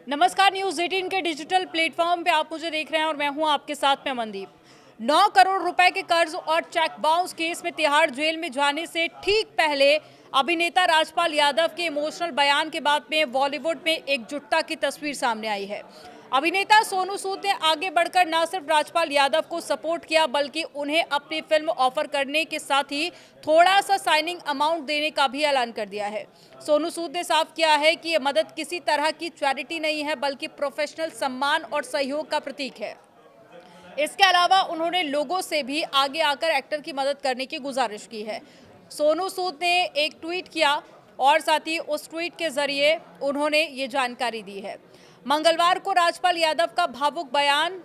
नमस्कार, न्यूज 18 के digital platform पे आप मुझे देख रहे हैं और मैं हूं आपके साथ में मनदीप। 9 करोड़ रुपए के कर्ज और चेक बाउंस केस में तिहाड़ जेल में जाने से ठीक पहले अभिनेता राजपाल यादव के इमोशनल बयान के बाद में बॉलीवुड में एकजुटता की तस्वीर सामने आई है। अभिनेता सोनू सूद ने आगे बढ़कर न सिर्फ राजपाल यादव को सपोर्ट किया बल्कि उन्हें अपनी फिल्म ऑफर करने के साथ ही थोड़ा सा साइनिंग अमाउंट देने का भी ऐलान कर दिया है। सोनू सूद ने साफ किया है कि ये मदद किसी तरह की चैरिटी नहीं है बल्कि प्रोफेशनल सम्मान और सहयोग का प्रतीक है। इसके अलावा उन्होंने लोगों से भी आगे आकर एक्टर की मदद करने की गुजारिश की है। सोनू सूद ने एक ट्वीट किया और साथ ही उस ट्वीट के जरिए उन्होंने ये जानकारी दी है। मंगलवार को राजपाल यादव का भावुक बयान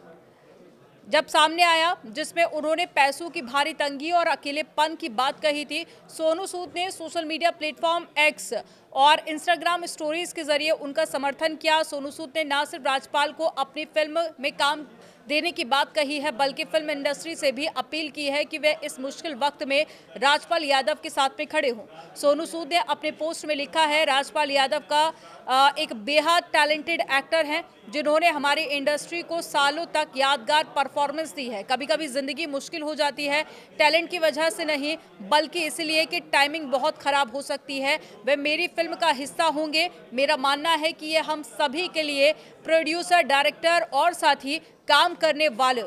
जब सामने आया जिसमें उन्होंने पैसों की भारी तंगी और अकेलेपन की बात कही थी, सोनू सूद ने सोशल मीडिया प्लेटफॉर्म एक्स और इंस्टाग्राम स्टोरीज के जरिए उनका समर्थन किया। सोनू सूद ने न सिर्फ राजपाल को अपनी फिल्म में काम देने की बात कही है बल्कि फिल्म इंडस्ट्री से भी अपील की है कि वे इस मुश्किल वक्त में राजपाल यादव के साथ में खड़े हों। सोनू सूद ने अपने पोस्ट में लिखा है, राजपाल यादव का एक बेहद टैलेंटेड एक्टर हैं जिन्होंने हमारी इंडस्ट्री को सालों तक यादगार परफॉर्मेंस दी है। कभी कभी जिंदगी मुश्किल हो जाती है, टैलेंट की वजह से नहीं बल्कि इसलिए कि टाइमिंग बहुत खराब हो सकती है। वे मेरी फिल्म का हिस्सा होंगे। मेरा मानना है कि ये हम सभी के लिए, प्रोड्यूसर, डायरेक्टर और साथ ही काम करने वाले,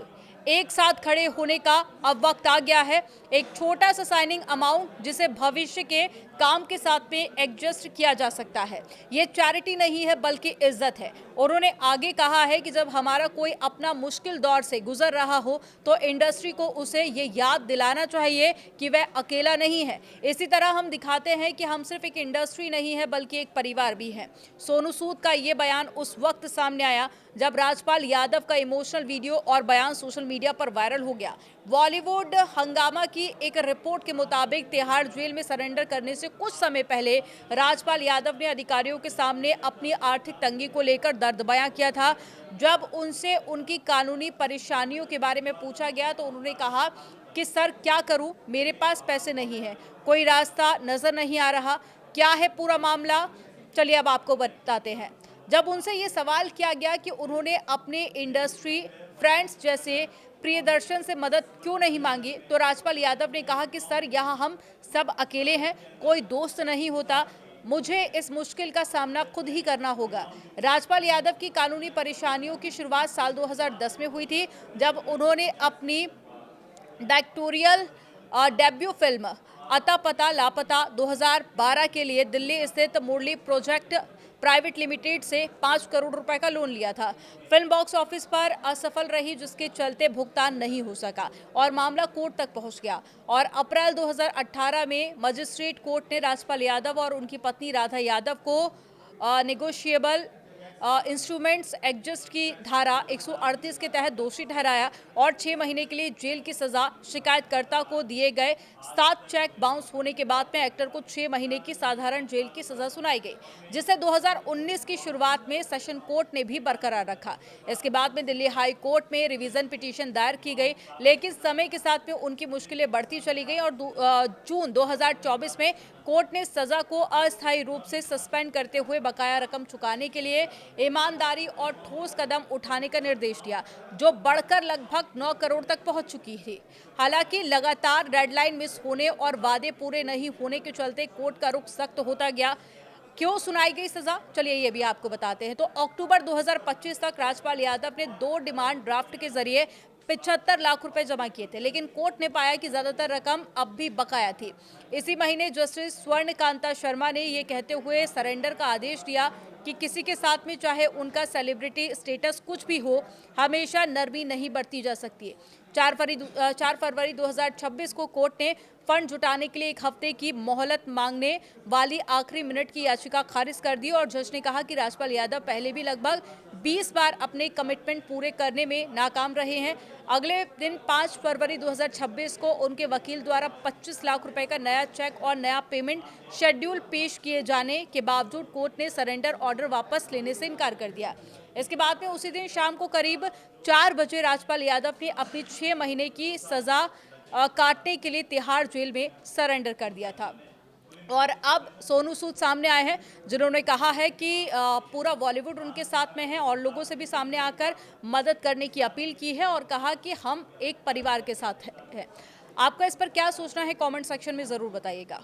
एक साथ खड़े होने का अब वक्त आ गया है। एक छोटा सा साइनिंग अमाउंट जिसे भविष्य के काम के साथ में एडजस्ट किया जा सकता है। ये चैरिटी नहीं है बल्कि इज्जत है। उन्होंने आगे कहा है कि जब हमारा कोई अपना मुश्किल दौर से गुजर रहा हो तो इंडस्ट्री को उसे ये याद दिलाना चाहिए कि वह अकेला नहीं है। इसी तरह हम दिखाते हैं कि हम सिर्फ एक इंडस्ट्री नहीं है बल्कि एक परिवार भी है। सोनू सूद का ये बयान उस वक्त सामने आया जब राजपाल यादव का इमोशनल वीडियो और बयान सोशल मीडिया पर वायरल हो गया। बॉलीवुड हंगामा की एक रिपोर्ट के मुताबिक तिहाड़ जेल में सरेंडर करने से कुछ समय पहले राजपाल यादव ने अधिकारियों के सामने अपनी आर्थिक तंगी को लेकर दर्द बयां किया था। जब उनसे उनकी कानूनी परेशानियों के बारे में पूछा गया तो उन्होंने कहा कि सर क्या करूं, मेरे पास पैसे नहीं है, कोई रास्ता नजर नहीं आ रहा, क्या है पूरा मामला, चलिए अब आपको बताते हैं। जब उनसे ये सवाल किया गया कि उन्होंने अपने इंडस्ट्री फ्रेंड्स जैसे प्रियदर्शन से मदद क्यों नहीं मांगी तो राजपाल यादव ने कहा कि सर यहाँ हम सब अकेले हैं, कोई दोस्त नहीं होता, मुझे इस मुश्किल का सामना खुद ही करना होगा। राजपाल यादव की कानूनी परेशानियों की शुरुआत साल 2010 में हुई थी जब उन्होंने अपनी डायरेक्टोरियल डेब्यू फिल्म अता पता लापता 2012 के लिए दिल्ली स्थित मुरली प्रोजेक्ट प्राइवेट लिमिटेड से 5 करोड़ रुपए का लोन लिया था। फिल्म बॉक्स ऑफिस पर असफल रही जिसके चलते भुगतान नहीं हो सका और मामला कोर्ट तक पहुंच गया और अप्रैल 2018 में मजिस्ट्रेट कोर्ट ने राजपाल यादव और उनकी पत्नी राधा यादव को नेगोशिएबल इंस्ट्रूमेंट्स एक्ट की धारा 138 के तहत दोषी ठहराया और 6 महीने के लिए जेल की सजा शिकायतकर्ता को दिए गए 7 चेक बाउंस होने के बाद में एक्टर को 6 महीने की साधारण जेल की सजा सुनाई गई, जिसे 2019 की शुरुआत में सेशन कोर्ट ने भी बरकरार रखा। इसके बाद में दिल्ली हाई कोर्ट में रिवीजन पिटीशन दायर की गई, लेकिन समय के साथ में उनकी मुश्किलें बढ़ती चली गई और जून 2024 में कोर्ट ने सजा को अस्थायी रूप से सस्पेंड करते हुए बकाया रकम चुकाने के लिए ईमानदारी और ठोस कदम उठाने का निर्देश दिया, जो बढ़कर लगभग 9 करोड़ तक पहुंच चुकी थी। हालांकि लगातार डेडलाइन मिस होने और वादे पूरे नहीं होने के चलते कोर्ट का रुख सख्त होता गया। क्यों सुनाई गई सजा, चलिए ये भी आपको बताते हैं। तो अक्टूबर 2025 तक राजपाल यादव ने 2 डिमांड ड्राफ्ट के जरिए 75 लाख रुपए जमा किए थे, लेकिन कोर्ट ने पाया कि ज्यादातर रकम अब भी बकाया थी। इसी महीने जस्टिस स्वर्णकांता शर्मा ने यह कहते हुए सरेंडर का आदेश दिया कि किसी के साथ में चाहे उनका सेलिब्रिटी स्टेटस कुछ भी हो, हमेशा नरमी नहीं बरती जा सकती। 4 फरवरी 2026 को कोर्ट ने फंड जुटाने के लिए 1 हफ्ते की मोहलत मांगने वाली आखिरी मिनट की याचिका खारिज कर दी और जज ने कहा कि राजपाल यादव पहले भी लगभग 20 बार अपने कमिटमेंट पूरे करने में नाकाम रहे हैं। अगले दिन 5 फरवरी 2026 को उनके वकील द्वारा 25 लाख रुपए का नया चेक और नया पेमेंट शेड्यूल पेश किए जाने के बावजूद कोर्ट ने सरेंडर ऑर्डर वापस लेने से इनकार कर दिया। इसके बाद में उसी दिन शाम को करीब 4 बजे राजपाल यादव ने अपनी 6 महीने की सजा काटने के लिए तिहाड़ जेल में सरेंडर कर दिया था। और अब सोनू सूद सामने आए हैं जिन्होंने कहा है कि पूरा बॉलीवुड उनके साथ में है और लोगों से भी सामने आकर मदद करने की अपील की है और कहा कि हम एक परिवार के साथ हैं। आपका इस पर क्या सोचना है, कमेंट सेक्शन में ज़रूर बताइएगा।